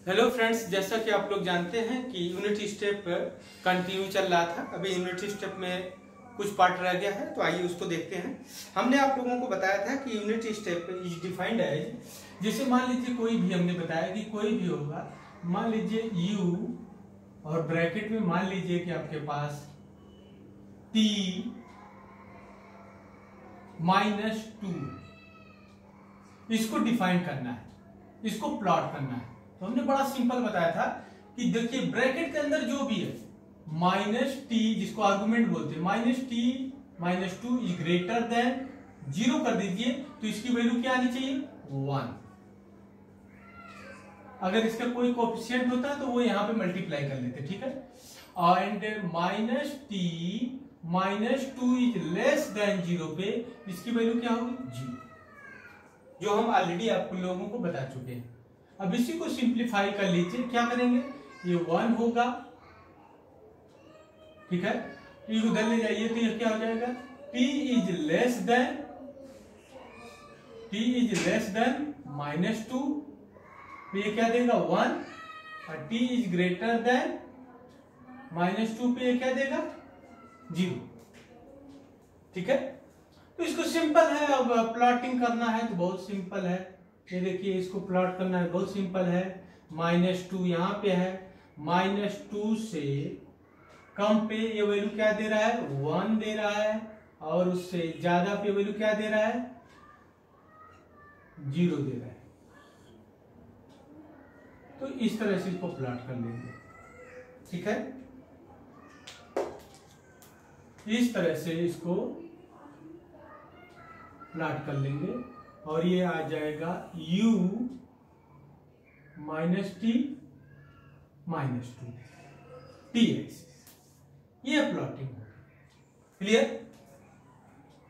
Hello friends, जैसा कि आप लोग जानते हैं कि यूनिट स्टेप कंटिन्यू चल रहा था। अभी यूनिट स्टेप में कुछ पार्ट रह गया है, तो आइए उसको देखते हैं। हमने आप लोगों को बताया था कि unit step is defined as, जैसे मान लीजिए कोई भी, हमने बताया कि कोई भी होगा, मान लीजिए u और ब्रैकेट में मान लीजिए कि आपके पास t -2, इसको डिफाइन करना है, इसको प्लॉट करना है। तो हमने बड़ा सिंपल बताया था कि देखिए ब्रैकेट के अंदर जो भी है -t, जिसको आर्गुमेंट बोलते हैं, -t -2 इज ग्रेटर देन 0 कर दीजिए, तो इसकी वैल्यू क्या आनी चाहिए? 1। अगर इसका कोई कोएफिशिएंट होता है तो वो यहां पे मल्टीप्लाई कर लेते, ठीक है। And -t -2 is less than 0 पे इसकी वैल्यू क्या होगी? 0, जो हम ऑलरेडी आप लोगों को बता चुके हैं। अब इसी को सिंप्लीफाई कर लीजिए, क्या करेंगे? ये 1 होगा, ठीक है। t उधर ले जाइए तो ये क्या हो जाएगा? t इज लेस देन -2, तो ये क्या देगा? 1। और t इज ग्रेटर देन -2 पे ये क्या देगा? 0, ठीक है। तो इसको सिंपल है, अब प्लॉटिंग करना है तो बहुत सिंपल है। ये देखिए, इसको प्लॉट करना है, बहुत सिंपल है। -2 यहाँ पे है, -2 से कम पे ये वैल्यू क्या दे रहा है? 1 दे रहा है, और उससे ज्यादा पे वैल्यू क्या दे रहा है? 0 दे रहा है। तो इस तरह से इसको प्लॉट कर लेंगे, ठीक है। इस तरह से इसको प्लॉट कर लेंगे और ये आ जाएगा u -t -2 t एक्सिस। ये प्लॉटिंग है, क्लियर।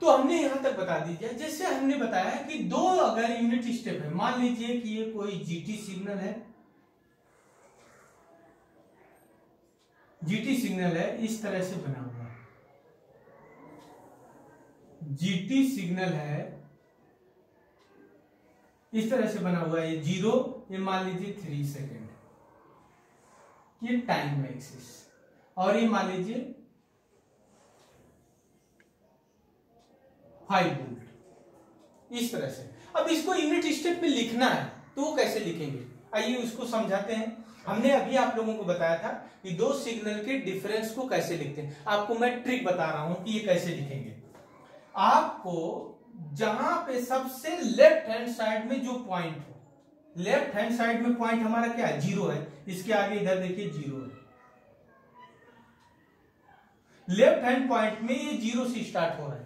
तो हमने यहां तक बता दीजिए। जैसे हमने बताया कि दो अगर यूनिट स्टेप है, मान लीजिए कि ये कोई जीटी सिग्नल है, जीटी सिग्नल है, इस तरह से बना हुआ है। जीटी सिग्नल है, इस तरह से बना हुआ है। ये 0, ये मान लीजिए 3 सेकेंड, ये टाइम एक्सिस, और ये मान लीजिए 5 वोल्ट, इस तरह से। अब इसको यूनिट स्टेप में लिखना है तो वो कैसे लिखेंगे? आइए उसको समझाते हैं। हमने अभी आप लोगों को बताया था कि दो सिग्नल के डिफरेंस को कैसे लिखते हैं। आपको मैं ट्रिक बता रहा हूं कि ये कैसे लिखेंगे। आपको जहां पे सबसे लेफ्ट हैंड साइड में जो पॉइंट हो, लेफ्ट हैंड साइड में पॉइंट हमारा क्या है? 0 है। इसके आगे इधर देखिए 0 है। लेफ्ट हैंड पॉइंट में ये 0 से स्टार्ट हो रहा है,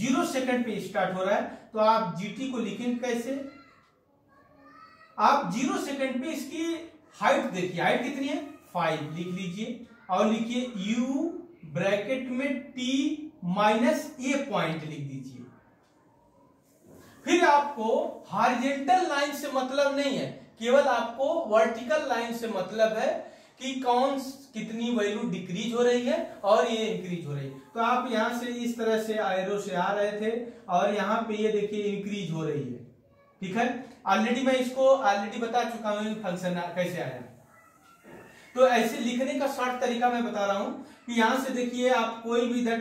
0 सेकंड पे स्टार्ट हो रहा है। तो आप जीटी को लिखेंगे कैसे? आप 0 सेकंड पे इसकी हाइट देखिए, हाइट कितनी है? 5 लिख लीजिए, और लिखिए u ब्रैकेट में t -a पॉइंट लिख दीजिए। फिर आपको हॉरिजॉन्टल लाइन से मतलब नहीं है, केवल आपको वर्टिकल लाइन से मतलब है कि कितनी वैल्यू डिक्रीज हो रही है और ये इंक्रीज हो रही है। तो आप यहां से इस तरह से एरो से आ रहे थे और यहां पे ये देखिए इंक्रीज हो रही है, ठीक है। ऑलरेडी मैं इसको ऑलरेडी बता चुका हूं फंक्शन कैसे आया। तो ऐसे लिखने का शॉर्ट तरीका मैं बता रहा हूं कि यहां से देखिए, आप कोई भी इधर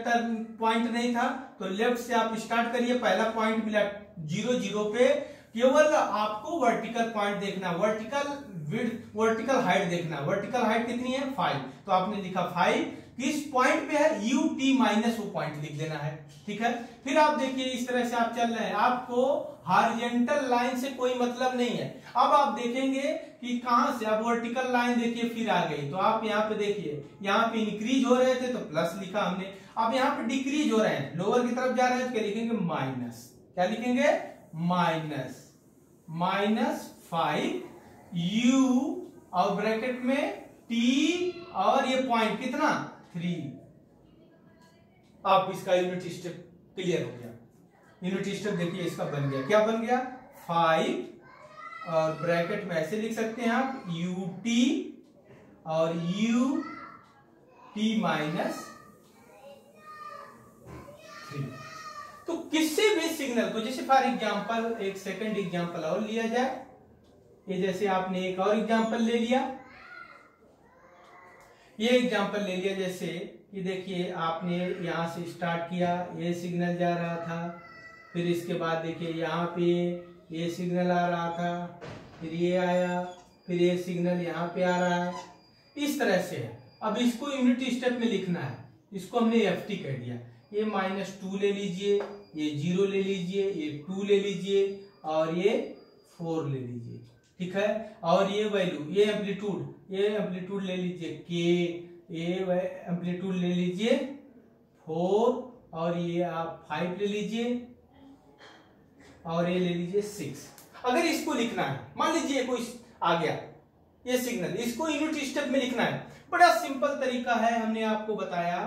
पॉइंट नहीं था तो लेफ्ट से आप स्टार्ट करिए। पहला पॉइंट मिला 0 पे, केवल आपको वर्टिकल पॉइंट देखना, वर्टिकल विड्थ, वर्टिकल हाइट देखना। वर्टिकल हाइट कितनी है? 5। तो आपने लिखा 5, किस पॉइंट पे है? ut माइनस वो पॉइंट लिख देना है, ठीक है। फिर आप देखिए इस तरह से आप चल रहे हैं, आपको हॉरिजॉन्टल लाइन से कोई मतलब नहीं है। अब आप देखेंगे कि कहां से, आप वर्टिकल लाइन देखिए फिर आ गई, तो आप यहाँ पे देखिए, यहाँ पे इंक्रीज हो रहे थे तो प्लस लिखा हमने। अब यहाँ पे डिक्रीज हो रहे हैं, लोअर की तरफ जा रहे हैं, तो क्या लिखेंगे? माइनस। क्या लिखेंगे? -5 u और ब्रैकेट में t, और ये पॉइंट कितना? 3। आप इसका यूनिट स्टेप क्लियर हो गया। यूनिट स्टेप देखिए इसका बन गया। क्या बन गया? 5, और ब्रैकेट में ऐसे लिख सकते हैं आप ut और ut -3। तो किसी भी सिग्नल को, जैसे फॉर एग्जांपल, एक सेकंड एग्जांपल और लिया जाए। ये जैसे आपने एक और एग्जांपल ले लिया, ये एग्जांपल ले लिया, जैसे ये देखिए आपने यहाँ से स्टार्ट किया, ये सिग्नल जा रहा था, फिर इसके बाद देखिए यहाँ पे ये सिग्नल आ रहा था, फिर ये आया, फिर ये सिग्नल यहाँ पे आ रहा है, इस तरह से है। अब इसको यूनिट स्टेप में लिखना है, इसको हमने ft कह दिया। ये -2 ले लीजिए, ये 0 ले लीजिए, ये 2 ले लीजिए और ये 4 ले लीजिए, ठीक है। और ये वैल्यू, ये एम्पलीट्यूड ले लीजिए k, ये एम्पलीट्यूड ले लीजिए 4 और ये आप 5 ले लीजिए और ये ले लीजिए 6। अगर इसको लिखना है, मान लीजिए कोई आ गया ये सिग्नल, इसको यूनिट स्टेप में लिखना है, बड़ा सिंपल तरीका है, हमने आपको बताया,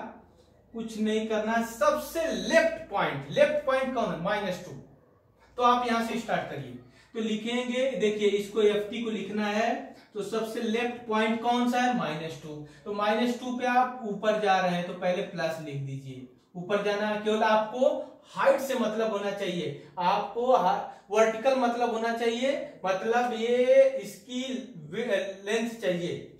कुछ नहीं करना है। सबसे लेफ्ट पॉइंट कौन है? -2। तो आप यहां से स्टार्ट करिए, तो लिखेंगे, देखिए इसको ft को लिखना है, तो सबसे लेफ्ट पॉइंट कौन सा है? -2। तो -2 पे आप ऊपर जा रहे हैं तो पहले प्लस लिख दीजिए, ऊपर जाना है। केवल आपको हाइट से मतलब होना चाहिए, आपको वर्टिकल मतलब होना चाहिए, मतलब ये इसकी लेंथ चाहिए,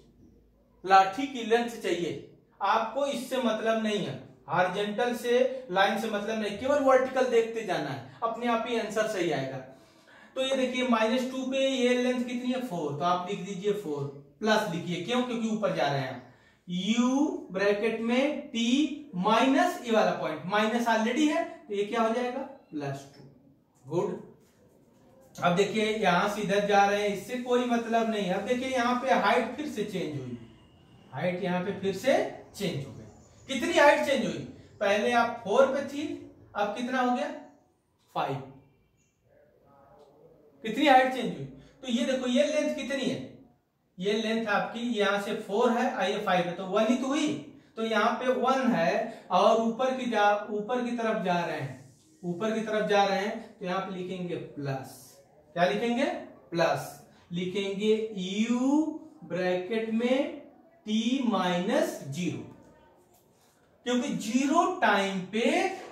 लाठी की लेंथ चाहिए, आपको इससे मतलब नहीं है, हॉरिजॉन्टल से लाइन से मतलब नहीं, केवल वर्टिकल देखते जाना है, अपने आप ही आंसर सही आएगा। तो ये देखिए -2 पे ये लेंथ कितनी है? 4, तो आप लिख दीजिए 4, प्लस लिखिए, क्यों? क्योंकि ऊपर जा रहे हैं। u ब्रैकेट में t माइनस ये वाला पॉइंट, माइनस ऑलरेडी है तो ये क्या हो जाएगा? +2। गुड। अब देखिए यहां से इधर जा रहे हैं, इससे कोई मतलब नहीं है। अब देखिए यहाँ पे हाइट फिर से चेंज हुई, हाइट यहाँ पे फिर से चेंज हो गई। कितनी हाइट चेंज हुई? पहले आप 4 पे थी, अब कितना हो गया? 5। कितनी हाइट चेंज हुई? तो ये देखो ये लेंथ कितनी है? ये लेंथ आपकी यहां से 4 है और ये 5 है, तो 1 ही तो हुई। तो यहाँ पे 1 है और ऊपर की तरफ जा रहे हैं, ऊपर की तरफ जा रहे हैं, तो यहाँ पे लिखेंगे प्लस। क्या लिखेंगे? प्लस। लिखेंगे u ब्रैकेट में t -0, क्योंकि 0 टाइम पे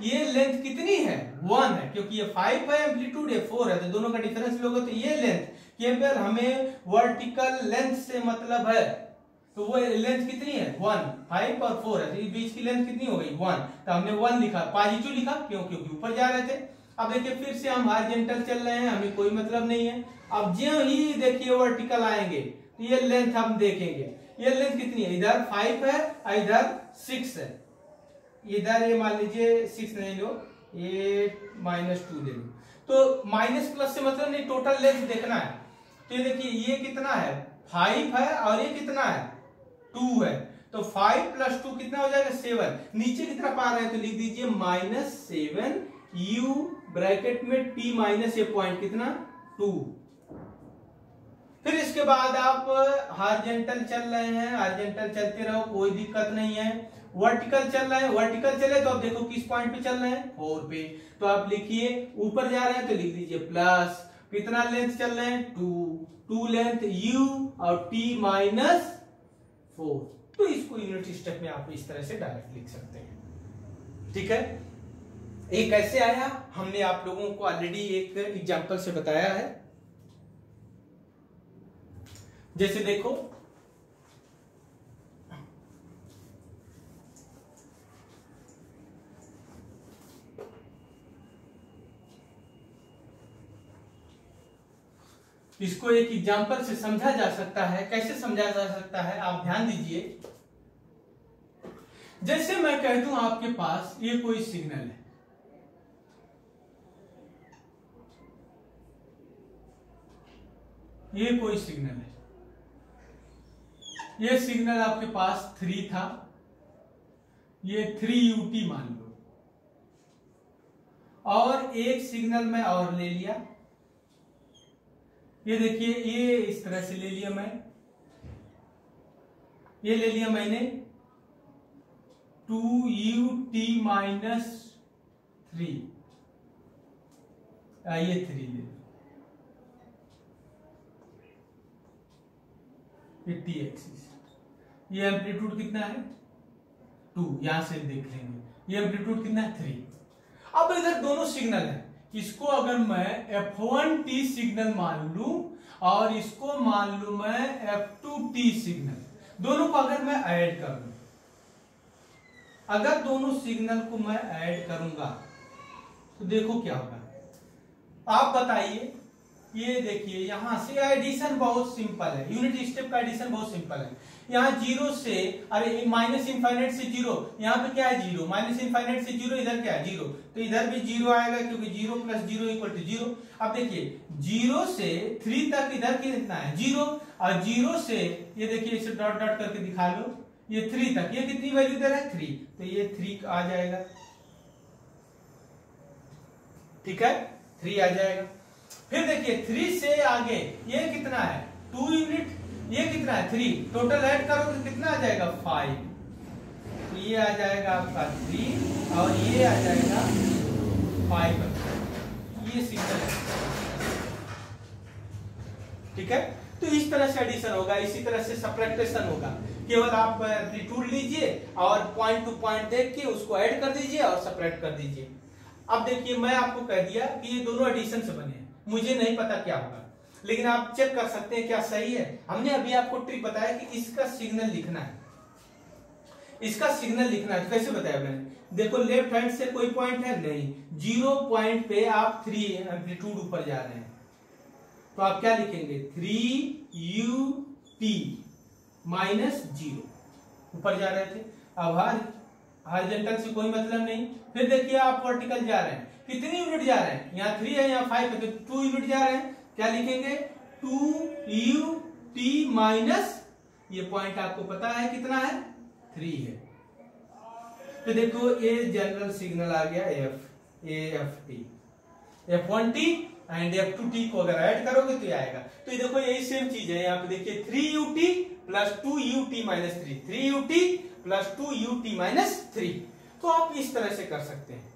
ये लेंथ कितनी है? 1 है, क्योंकि ये 5 है, एम्पलीट्यूड ये 4 है, तो दोनों का डिफरेंस लोगे तो ये लेंथ, केवल हमें वर्टिकल लेंथ से मतलब है, तो वो लेंथ कितनी है? 1, 5 और 4 है, तो इस बीच की लेंथ कितनी हो गई? 1। तो हमने 1 लिखा, पॉजिटिव लिखा, क्यों? क्योंकि ऊपर जा रहे थे। अब देखिए फिर से हम हॉरिजॉन्टल चल रहे हैं, हमें कोई मतलब नहीं है। अब जो ही देखिए वर्टिकल आएंगे तो ये लेंथ हम देखेंगे, ये लेंथ कितनी है? इधर 5 है और इधर 6 है, इधर ये मान लीजिए 6 नहीं लो, ये -2 ले लो। तो माइनस प्लस से मतलब नहीं, टोटल लेंथ देखना है। तो ये देखिए ये कितना है? 5 है और ये कितना है? 2 है, तो 5 + 2 कितना हो जाएगा? 7। नीचे की तरफ आ रहे हैं तो लिख दीजिए -7 u ब्रैकेट में t माइनस ये पॉइंट कितना? 2। फिर इसके बाद आप हॉरिजॉन्टल चल रहे हैं, हॉरिजॉन्टल चलते रहो, कोई दिक्कत नहीं है। वर्टिकल चल रहे हैं, वर्टिकल चले तो आप देखो किस पॉइंट पे चल रहे हैं? 4 पे, तो आप लिखिए ऊपर जा रहे हैं तो लिख दीजिए प्लस। कितना लेंथ चल रहे हैं? 2 लेंथ u और t -4। तो इसको यूनिट स्टेप में आप इस तरह से डायरेक्ट लिख सकते हैं, ठीक है। एक ऐसे आया, हमने आप लोगों को ऑलरेडी एक एग्जांपल से बताया है। जैसे देखो इसको एक एग्जांपल से समझा जा सकता है। कैसे समझा जा सकता है? आप ध्यान दीजिए। जैसे मैं कह दूं आपके पास ये कोई सिग्नल है, ये कोई सिग्नल है, ये सिग्नल आपके पास 3 था, ये 3ut मान लो, और एक सिग्नल मैं और ले लिया, ये देखिए ये इस तरह से ले लिया मैं, ये ले लिया मैंने 2ut -3, ये 3 ले लो, ये t एक्सिस, ये एम्पलीट्यूड कितना है? 2, यहां से देख लेंगे, ये एम्पलीट्यूड कितना है? 3। अब इधर दोनों सिग्नल है, इसको अगर मैं F1T सिग्नल मान लूं और इसको मान लूं मैं F2T सिग्नल, दोनों को अगर मैं ऐड कर लूं, अगर दोनों सिग्नल को मैं ऐड करूंगा तो देखो क्या होगा, आप बताइए। ये देखिए यहां से एडिशन बहुत सिंपल है, यूनिट स्टेप का एडिशन बहुत सिंपल है। यहाँ जीरो से, अरे माइनस इनफाइनाइट से जीरो, यहाँ पे क्या है जीरो, माइनस इनफाइनाइट से जीरो, इधर क्या है जीरो, तो इधर भी जीरो आएगा क्योंकि zero plus zero equal to zero. अब देखिए जीरो से 3 तक इधर कितना है जीरो, और जीरो से ये देखिए इसे डॉट डॉट करके दिखा लो, ये 3 तक ये कितनी वैल्यू इधर है 3, तो ये 3 आ जाएगा, ठीक है 3 आ जाएगा। फिर देखिए 3 से आगे ये कितना है 2 यूनिट, ये कितना है 3, टोटल ऐड करो तो कितना आ जाएगा 5, तो ये आ जाएगा आपका 3 और ये आ जाएगा 5, ये सिंगल है, ठीक है। तो इस तरह से एडिशन होगा, इसी तरह से सब्ट्रैक्शन होगा, केवल आप एम्पलीट्यूड लीजिए और पॉइंट टू पॉइंट देख के उसको ऐड कर दीजिए और सब्ट्रैक्ट कर दीजिए। अब देखिए मैं आपको कह दिया कि ये दोनों एडिशन से बने हैं, मुझे नहीं पता क्या होगा, लेकिन आप चेक कर सकते हैं क्या सही है। हमने अभी आपको ट्रिक बताया कि इसका सिग्नल लिखना है, इसका सिग्नल लिखना है, तो कैसे बताया मैंने, देखो लेफ्ट हैंड से कोई पॉइंट है नहीं, 0 पॉइंट पे आप 3 एम्पलीट्यूड ऊपर जा रहे हैं, तो आप क्या लिखेंगे 3ut माइनस 0, ऊपर जा रहे थे। अब हॉरिजॉन्टल से कोई मतलब नहीं। फिर देखिए आप वर्टिकल जा रहे हैं, कितनी यूनिट जा रहे हैं, यहाँ 3 है यहाँ 5 है, तो 2 यूनिट जा रहे हैं, क्या लिखेंगे 2ut माइनस, ये पॉइंट आपको पता है कितना है 3 है। तो देखो ये जनरल सिग्नल आ गया AFT, F1T एंड F2T को अगर ऐड करोगे तो ये आएगा। तो ये देखो यही सेम चीज है, यहाँ पे देखिए 3ut plus 2ut minus 3, 3ut plus 2ut minus 3। तो आप इस तरह से कर सकते हैं।